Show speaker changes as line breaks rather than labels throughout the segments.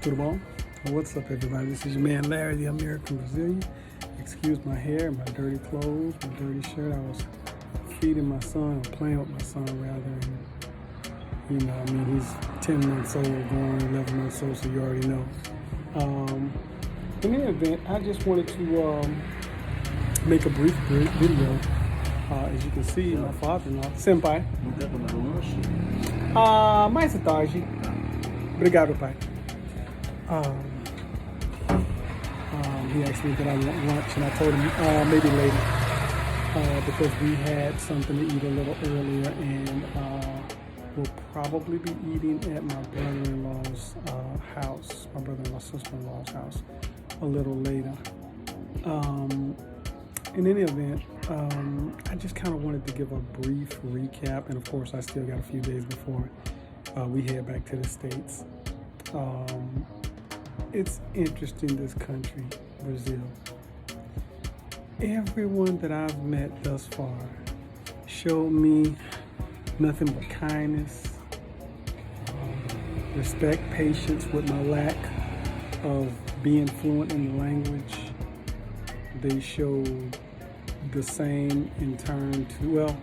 Tudo bom? What's up, everybody? This is your man Larry, the American Brazilian. Excuse my hair, my dirty clothes, my dirty shirt. I was feeding my son, or playing with my son rather. He's 10 months old, going 11 months old, so you already know. In any event, I just wanted to make a brief video. As you can see, my father-in-law, Senpai.
Não quer tomar um lanche?
Mais tarde. Obrigado, pai. He asked me did I want lunch, and I told him maybe later because we had something to eat a little earlier, and we'll probably be eating at my brother-in-law's house, my brother-in-law's sister-in-law's house, a little later. In any event, I just kind of wanted to give a brief recap, and of course, I still got a few days before we head back to the States. It's interesting, this country, Brazil. Everyone that I've met thus far showed me nothing but kindness, respect, patience with my lack of being fluent in the language. They showed the same in turn to,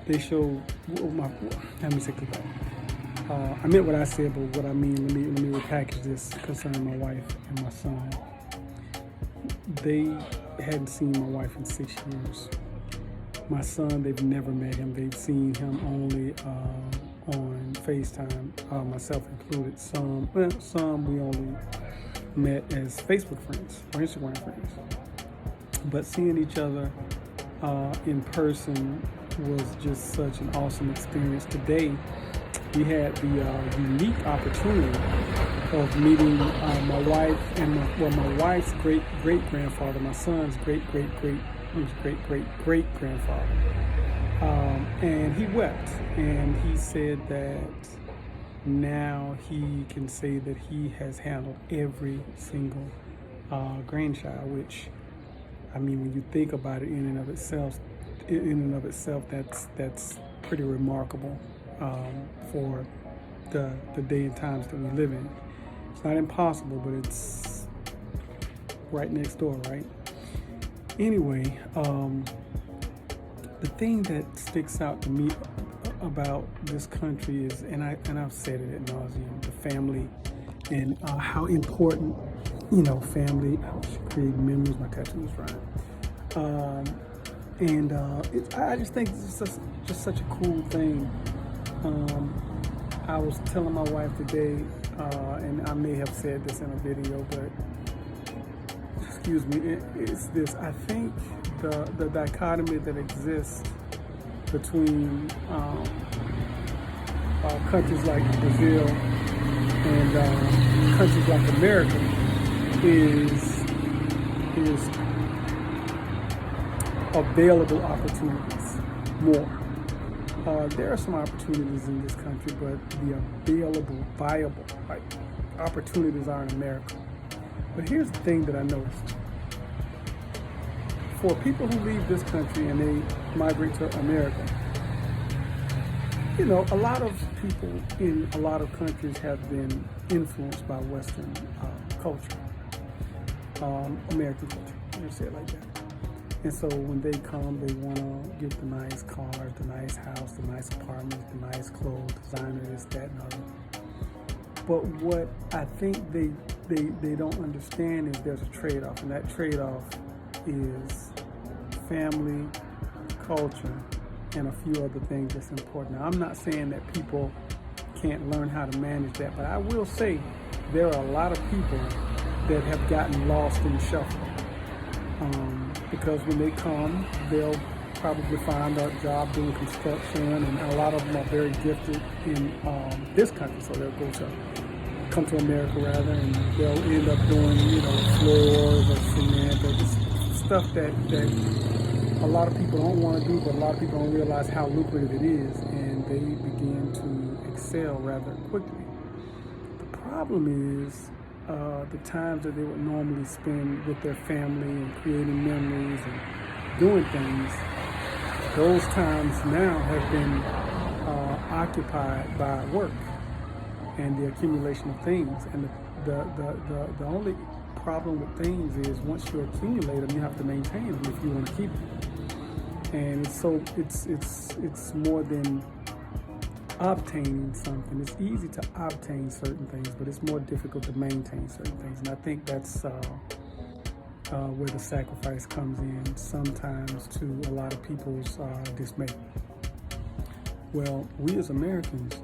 they showed, let me say that. I meant what I said, but what I mean, let me repackage this concerning my wife and my son. They hadn't seen my wife in 6 years. My son, they've never met him. They've seen him only on FaceTime, myself included. Some we only met as Facebook friends or Instagram friends. But seeing each other in person was just such an awesome experience. Today, we had the unique opportunity of meeting my wife and my wife's great grandfather, my son's great grandfather, and he wept, and he said that now he can say that he has handled every single grandchild, which, I mean, when you think about it in and of itself, that's pretty remarkable. For the day and times that we live in. It's not impossible, but it's right next door, right? Anyway, the thing that sticks out to me about this country is, and I've said it ad nauseum, the family, and how important, family. I should create memories. My tattoo is right. I just think it's just such a cool thing. I was telling my wife today, and I may have said this in a video, but excuse me, it's this. I think the dichotomy that exists between countries like Brazil and countries like America is available opportunities more. There are some opportunities in this country, but the viable opportunities are in America. But here's the thing that I noticed. For people who leave this country and they migrate to America, a lot of people in a lot of countries have been influenced by Western culture, American culture, let me say it like that. And so when they come, they want to get the nice cars, the nice house, the nice apartments, the nice clothes, designer, this, that, and other. But what I think they don't understand is there's a trade-off, and that trade-off is family, culture, and a few other things that's important. Now, I'm not saying that people can't learn how to manage that, but I will say there are a lot of people that have gotten lost in the shuffle. Because when they come, they'll probably find a job doing construction, and a lot of them are very gifted in this country, so they'll come to America rather, and they'll end up doing, floors or cement or just stuff that a lot of people don't want to do, but a lot of people don't realize how lucrative it is, and they begin to excel rather quickly. The problem is the times that they would normally spend with their family and creating memories and doing things, those times now have been occupied by work and the accumulation of things. And the only problem with things is once you accumulate them, you have to maintain them if you want to keep them. And it's more than obtaining something. It's easy to obtain certain things, but it's more difficult to maintain certain things. And I think that's where the sacrifice comes in sometimes to a lot of people's dismay. Well, we as Americans,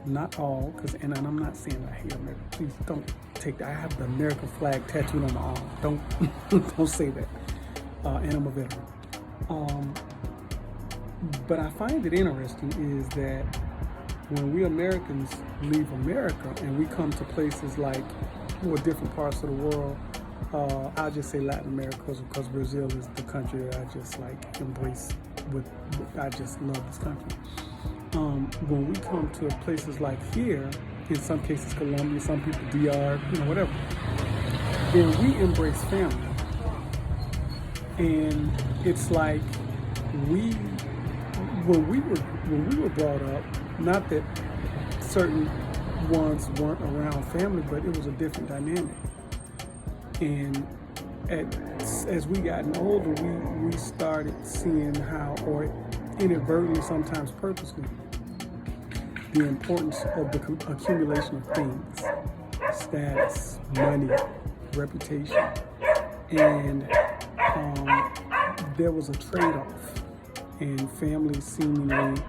not all, and I'm not saying I hate America. Please don't take that. I have the American flag tattooed on my arm. Don't say that. And I'm a veteran. But I find it interesting is that when we Americans leave America and we come to places like more different parts of the world, I'll just say Latin America because Brazil is the country that I just like embrace. I just love this country. When we come to places like here, in some cases Colombia, some people DR, whatever, then we embrace family. And it's like when we were brought up, not that certain ones weren't around family, but it was a different dynamic. And as we gotten older, we started seeing how, or inadvertently, sometimes purposely, the importance of the accumulation of things, status, money, reputation, and there was a trade-off, and family seemingly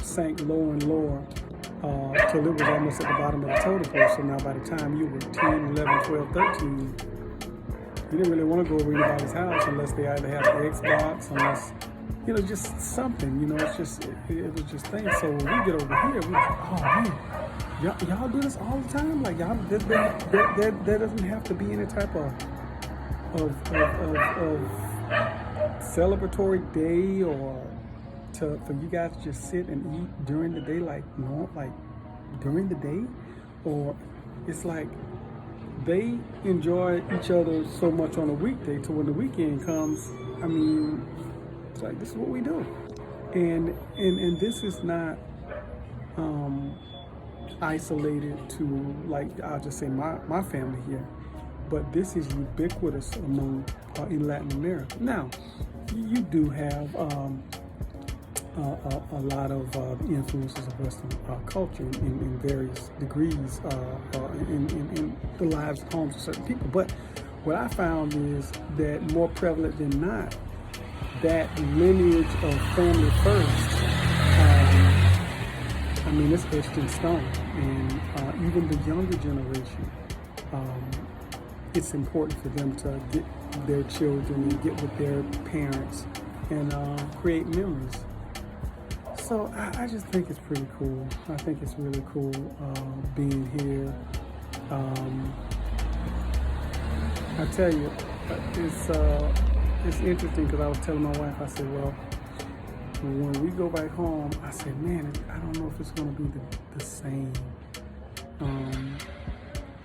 sank lower and lower till it was almost at the bottom of the totem pole. So now by the time you were 10, 11, 12, 13, you didn't really want to go over anybody's house unless they either had the Xbox, unless, just something, it was just things. So when we get over here, we're like, oh man, y'all do this all the time? Like y'all, there doesn't have to be any type of celebratory day or for you guys to just sit and eat during the day, like during the day, or it's like they enjoy each other so much on a weekday to when the weekend comes. I mean, it's like this is what we do, and this is not isolated to, like, I'll just say my family here, but this is ubiquitous among in Latin America. Now, you do have a lot of influences of Western culture in various degrees in the lives and homes of certain people. But what I found is that more prevalent than not, that lineage of family first, it's etched in stone. And even the younger generation, it's important for them to get their children and get with their parents and create memories. So I just think it's pretty cool. I think it's really cool being here. I tell you, it's interesting because I was telling my wife, I said, well, when we go back home, I said, man, I don't know if it's going to be the same.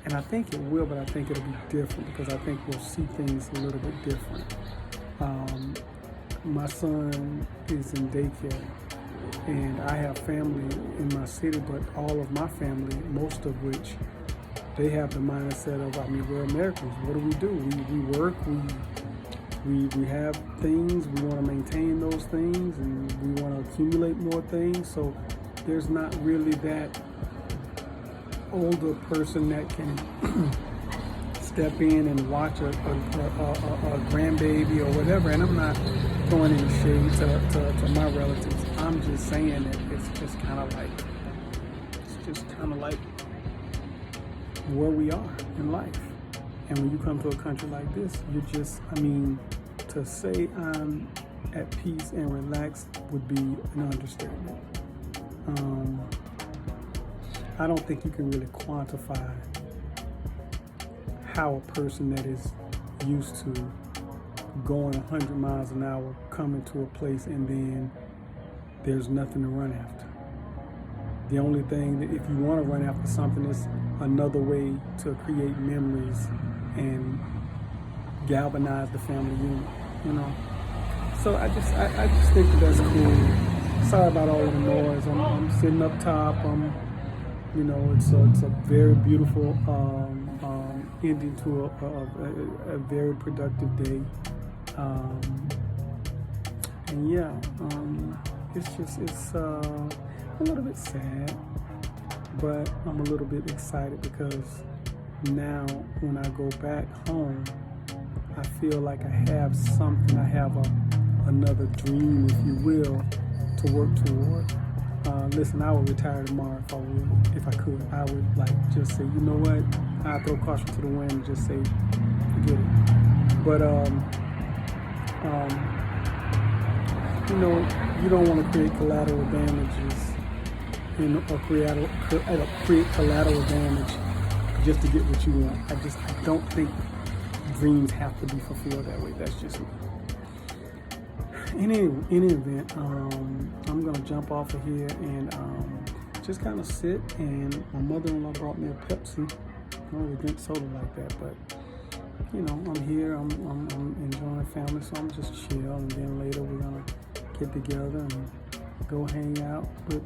And I think it will, but I think it'll be different because I think we'll see things a little bit different. My son is in daycare, and I have family in my city, but all of my family, most of which, they have the mindset of, we're Americans. What do? We work, we have things, we want to maintain those things, and we want to accumulate more things. So there's not really that older person that can step in and watch a grandbaby or whatever. And I'm not throwing any shade to my relatives. I'm just saying that it's just kind of like where we are in life. And when you come to a country like this, you just, to say I'm at peace and relaxed would be an understatement. I don't think you can really quantify how a person that is used to going 100 miles an hour coming to a place and then there's nothing to run after. The only thing that if you want to run after something is another way to create memories and galvanize the family unit, So I just think that's cool. Sorry about all the noise. I'm sitting up top. I'm You know, it's a very beautiful ending to a very productive day. And yeah, it's a little bit sad, but I'm a little bit excited because now when I go back home, I feel like I have something. I have another dream, if you will, to work toward. Listen, I would retire tomorrow if I could. I would like just say, you know what? I'd throw caution to the wind and just say, forget it. But you know, you don't want to create collateral damages, or create collateral damage just to get what you want. I don't think dreams have to be fulfilled that way. That's just me. In any event, I'm gonna jump off of here and just kind of sit. And my mother-in-law brought me a Pepsi. I don't really drink soda like that, but you know, I'm here. I'm enjoying family, so I'm just chill. And then later we're gonna get together and go hang out with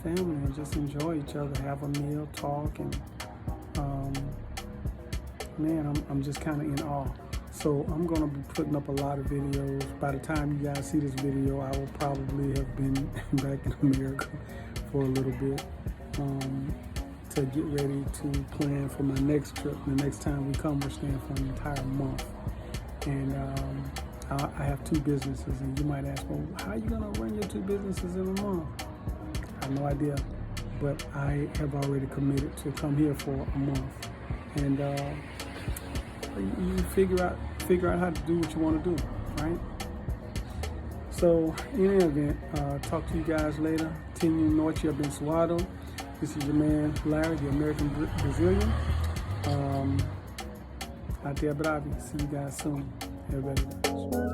family and just enjoy each other, have a meal, talk, and man, I'm just kind of in awe. So I'm going to be putting up a lot of videos. By the time you guys see this video, I will probably have been back in America for a little bit to get ready to plan for my next trip. The next time we come, we're staying for an entire month. And I have 2 businesses, and you might ask, well, how are you going to run your 2 businesses in a month? I have no idea, but I have already committed to come here for a month. And you figure out how to do what you want to do, right? So in any event, talk to you guys later. Tenho noite abençoado. This is your man Larry, the American Brazilian. Até breve. See you guys soon. Everybody.